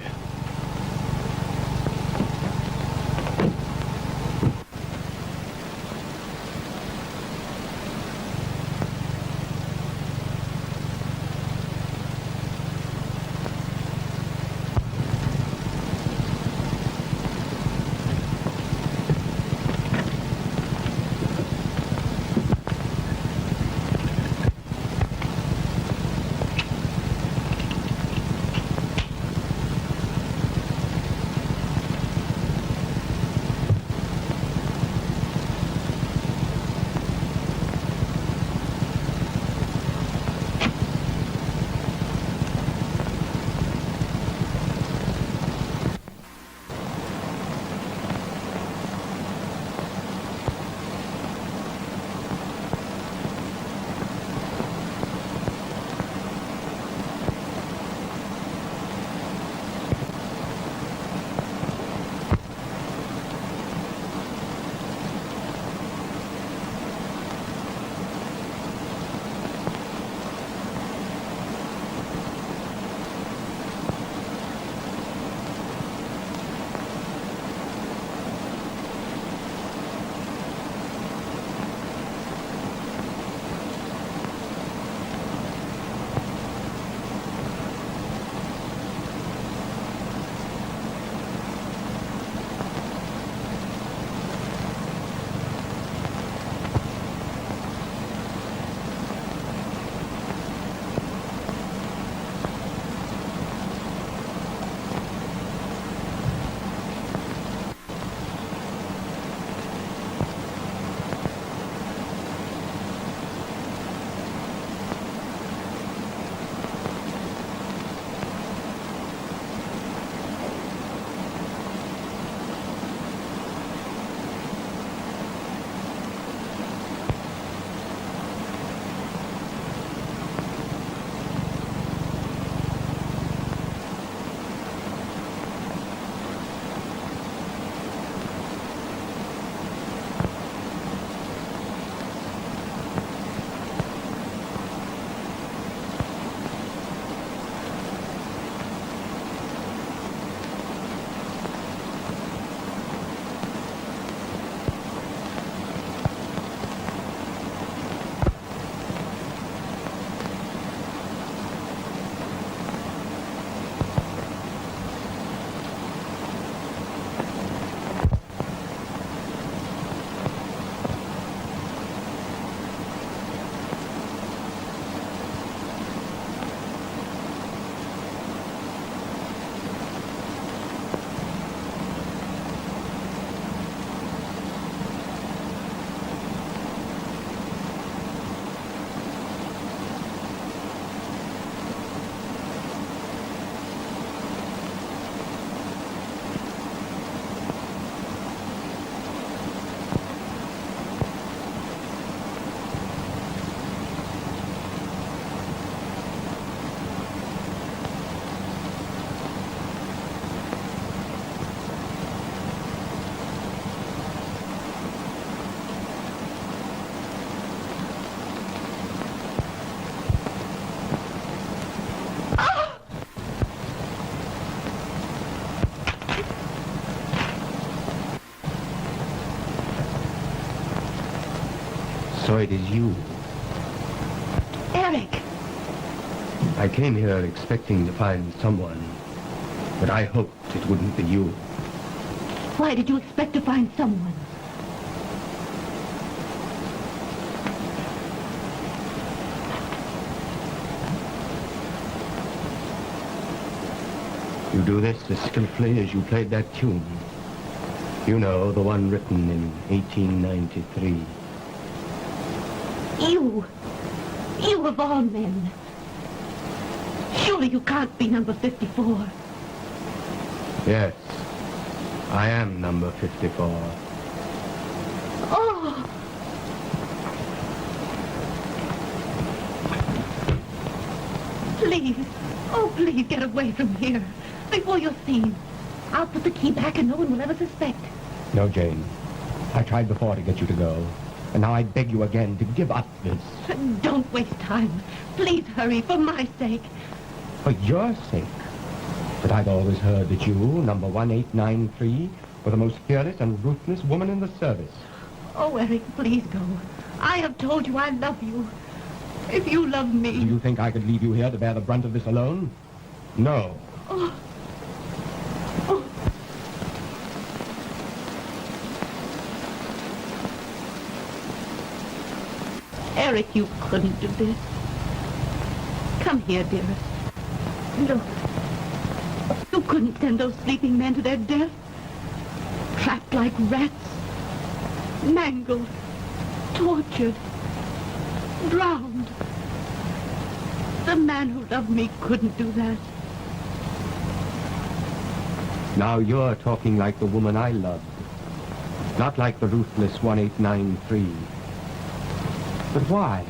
So it is you. Eric! I came here expecting to find someone, but I hoped it wouldn't be you. Why did you expect to find someone? You do this as skillfully as you played that tune. You know, the one written in 1893. You of all men. Surely you can't be number 54. Yes, I am number 54. Oh! Please, oh please get away from here before you're seen. I'll put the key back and no one will ever suspect. No, Jane. I tried before to get you to go, and now I beg you again to give up this. Don't waste time. Please hurry, for my sake. For your sake. But I've always heard that you, number 1893, were the most fearless and ruthless woman in the service. Oh, Eric, please go. I have told you I love you. If you love me... Do you think I could leave you here to bear the brunt of this alone? No. Oh. Oh. Eric, you couldn't do this. Come here, dearest. Look. You couldn't send those sleeping men to their death. Trapped like rats. Mangled. Tortured. Drowned. The man who loved me couldn't do that. Now you're talking like the woman I loved. Not like the ruthless 1893. But why?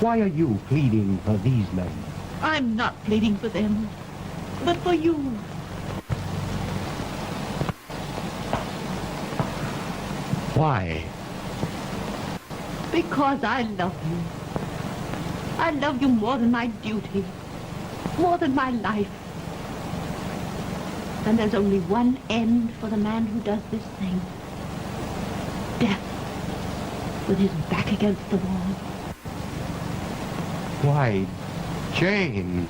Why are you pleading for these men? I'm not pleading for them, but for you. Why? Because I love you. I love you more than my duty, more than my life. And there's only one end for the man who does this thing. Death, with his back against the wall. Why, Jane?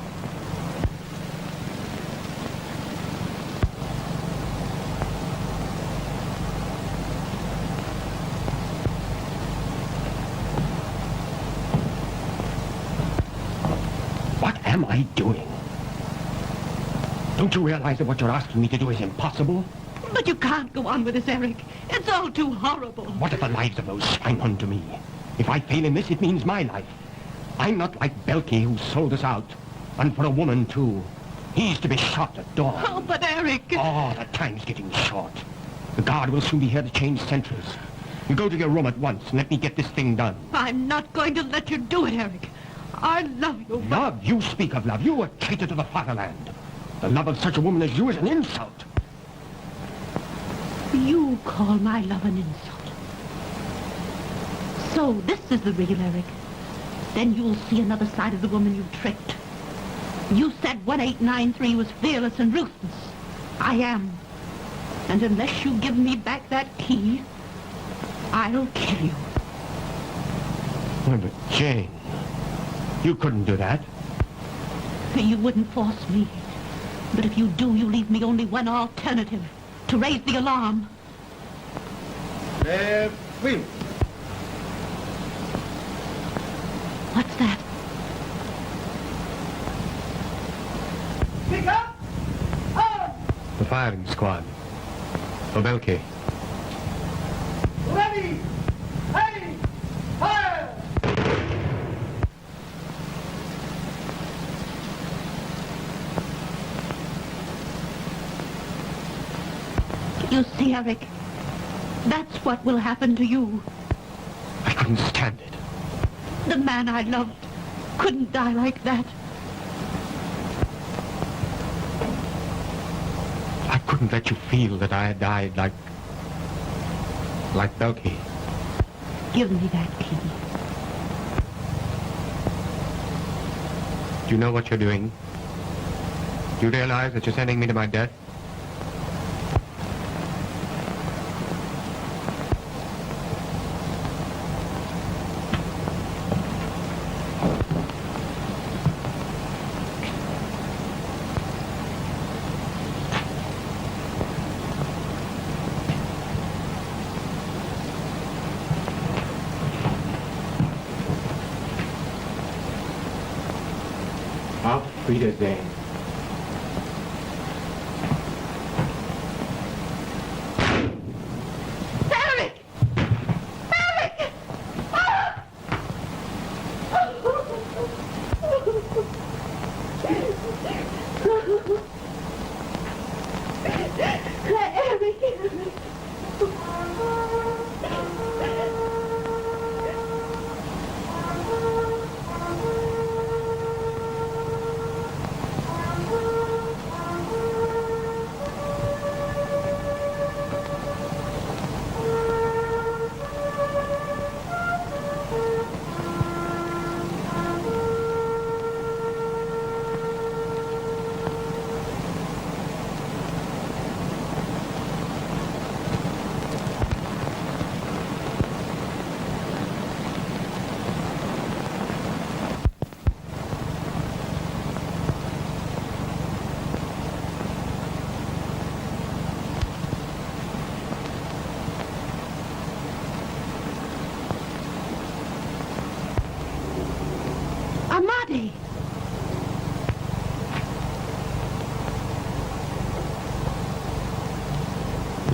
What am I doing? Don't you realize that what you're asking me to do is impossible? But you can't go on with this, Eric. It's all too horrible. What if the lives of those swine hung to me? If I fail in this, it means my life. I'm not like Belkey, who sold us out. And for a woman, too. He's to be shot at dawn. Oh, but Eric... Oh, the time's getting short. The guard will soon be here to change sentries. You go to your room at once and let me get this thing done. I'm not going to let you do it, Eric. I love you, but... Love? You speak of love. You are traitor to the fatherland. The love of such a woman as you is an insult. You call my love an insult. So this is the real Eric. Then you'll see another side of the woman you tricked. You said 1893 was fearless and ruthless. I am. And unless you give me back that key, I'll kill you. Oh, but Jane, you couldn't do that. You wouldn't force me. But if you do, you leave me only one alternative. To raise the alarm. Wait. What's that? Pick up! On! The firing squad. For Belkey. Ready! Aim! Fire! You see, Eric, that's what will happen to you. I couldn't stand it. The man I loved couldn't die like that. I couldn't let you feel that I had died like Belkey. Give me that key. Do you know what you're doing? Do you realize that you're sending me to my death? Wiedersehen. Eric! Eric! Ah! Eric! Ahmadi!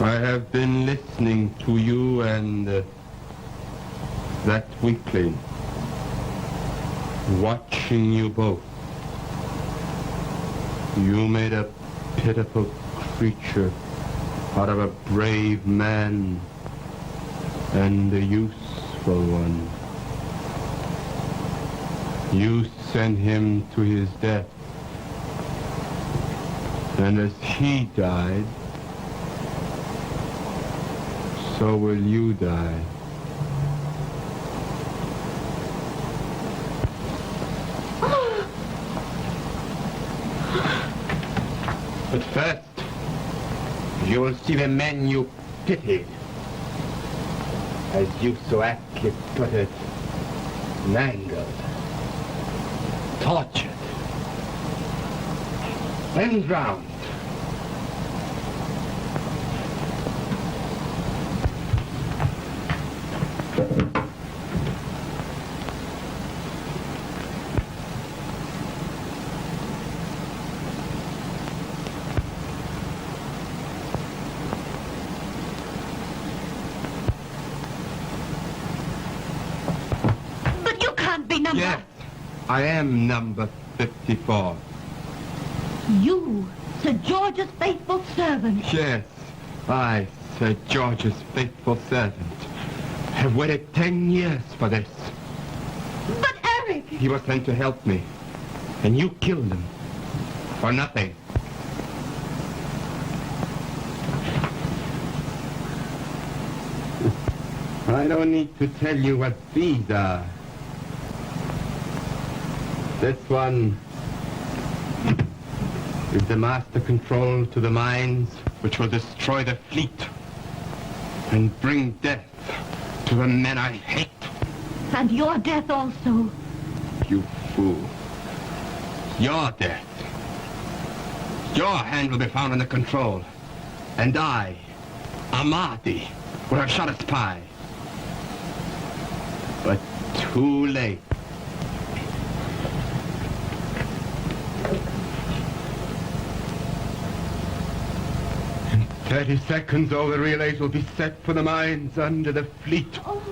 I have been listening to you and that weakling, watching you both. You made a pitiful creature out of a brave man and a useful one. You sent him to his death, and as he died, so will you die. But first, you will see the men you pitied, as you so aptly put it, mangled, tortured, and drowned. But you can't be number... Yes, I am number 54. You, Sir George's faithful servant. Yes, I, Sir George's faithful servant, have waited 10 years for this. But Eric... He was sent to help me, and you killed him. For nothing. I don't need to tell you what these are. This one is the master control to the mines which will destroy the fleet and bring death to the men I hate. And your death also. You fool. Your death. Your hand will be found on the control. And I, Ahmadi, would have shot a spy. But too late. In 30 seconds, all the relays will be set for the mines under the fleet. Oh.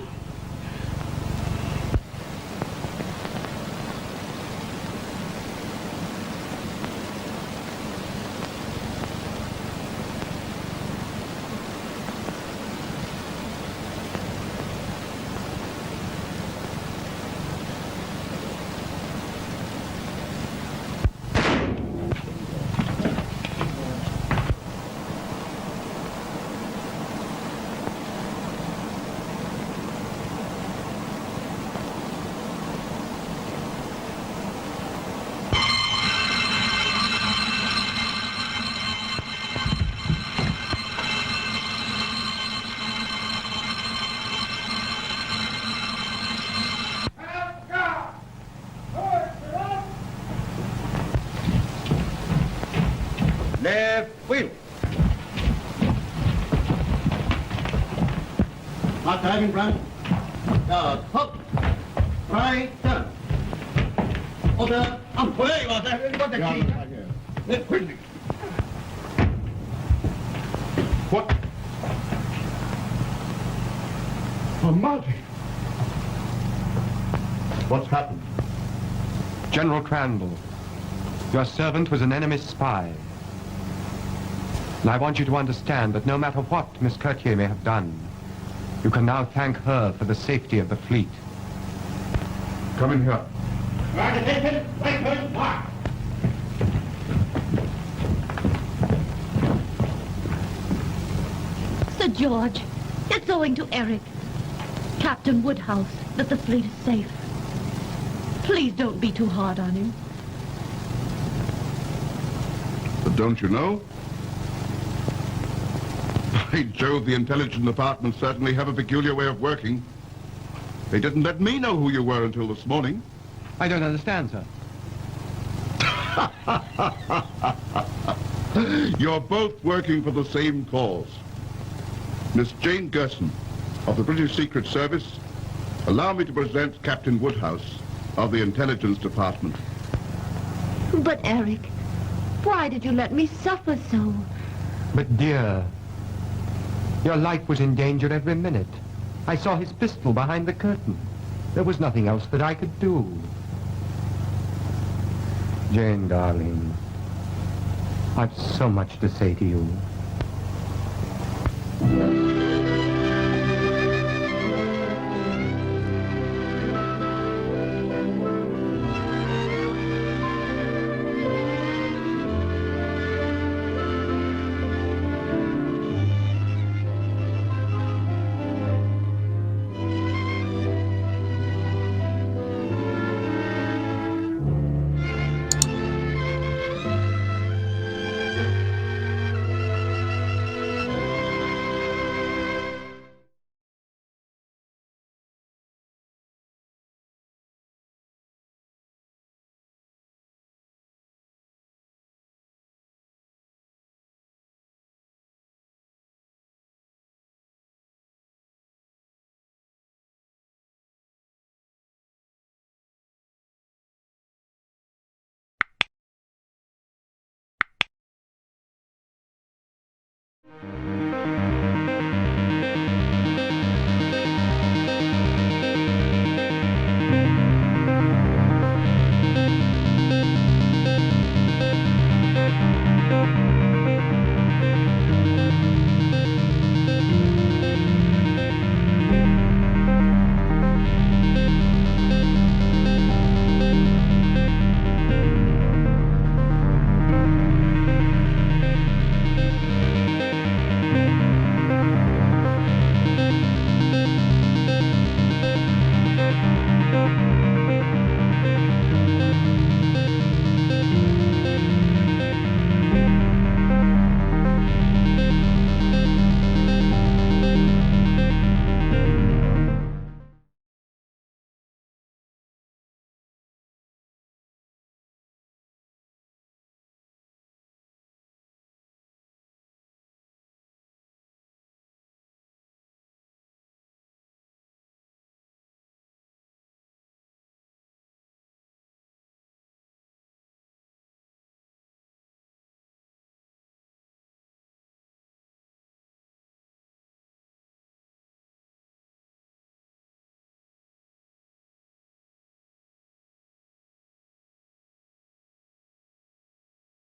Left wheel. Not driving front. Hook. Right turn. Order Oh, there you are, sir. You've got the key. Here. Quickly. What? Ahmadi. What's happened? General Crandall, your servant was an enemy spy. And I want you to understand that no matter what Miss Courtier may have done, you can now thank her for the safety of the fleet. Come in here. Sir George, it's owing to Eric, Captain Woodhouse, that the fleet is safe. Please don't be too hard on him. But don't you know? By Jove, the intelligence department certainly have a peculiar way of working. They didn't let me know who you were until this morning. I don't understand, sir. You're both working for the same cause. Miss Jane Gershon of the British Secret Service, allow me to present Captain Woodhouse of the Intelligence Department. But Eric, why did you let me suffer so? But dear, your life was in danger every minute. I saw his pistol behind the curtain. There was nothing else that I could do. Jane, darling, I've so much to say to you.